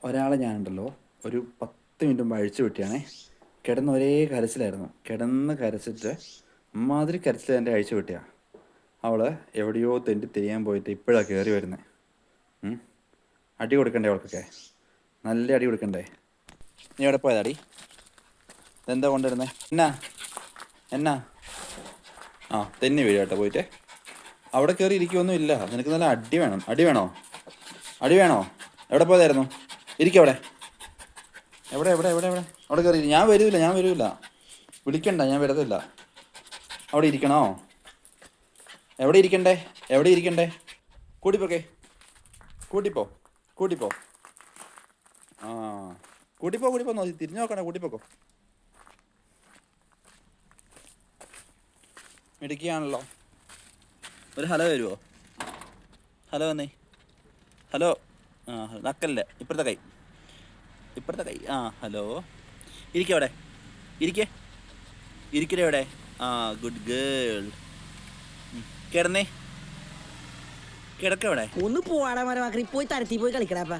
ഒരാളെ ഞാനുണ്ടല്ലോ ഒരു 10 മിനിറ്റ് മുമ്പ് അഴിച്ചു വിട്ടിയാണേ. കിടന്ന് ഒരേ കരച്ചിലായിരുന്നു. കിടന്ന് കരച്ചിട്ട് അമ്മാതിരി കരച്ചിൽ എൻ്റെ അഴിച്ചു വിട്ടിയാ. അവൾ എവിടെയോ തെണ്ടി തിരിയാൻ പോയിട്ട് ഇപ്പോഴാണ് കയറി വരുന്നത്. അടി കൊടുക്കണ്ടേ അവൾക്കൊക്കെ? നല്ല അടി കൊടുക്കണ്ടേ? നീ എവിടെ പോയതാ അടി? ഇതെന്താ കൊണ്ടുവരുന്നേ? എന്നാ എന്നാ തെന്നി വീഴും കേട്ടോ പോയിട്ട്. അവിടെ കയറി ഇരിക്കുമൊന്നും ഇല്ല. നിനക്ക് നല്ല അടി വേണം. അടി വേണോ? അടി വേണോ? എവിടെ പോയതായിരുന്നു? ഇരിക്കവിടെ. എവിടെ എവിടെ എവിടെ എവിടെ അവിടെ കയറി. ഞാൻ വരൂല. വിളിക്കണ്ട, ഞാൻ വരത്തില്ല. അവിടെ ഇരിക്കണോ? എവിടെ ഇരിക്കണ്ടേ? കൂട്ടിപ്പോക്കെ. കൂട്ടിപ്പോ കൂട്ടിപ്പോ ആ കൂട്ടിപ്പോ നോക്കി തിരിഞ്ഞു നോക്കണേ. കൂട്ടിപ്പോക്കോ. മിടുക്കിയാണല്ലോ. ഒരു ഹലോ വരുമോ? ഹലോ വന്നേ. ഹലോ. നക്കല്ലേ. ഇപ്പുറത്തെ കൈ. ഹലോ. ഇരിക്കവിടെ. ഇരിക്കടേ അവിടെ. Good girl. കിടന്നേ. കിടക്കവിടെ. ഒന്ന് പോവാടാ മരമാക്കി പോയി തരത്തി പോയി കളിക്കടാപ്പ.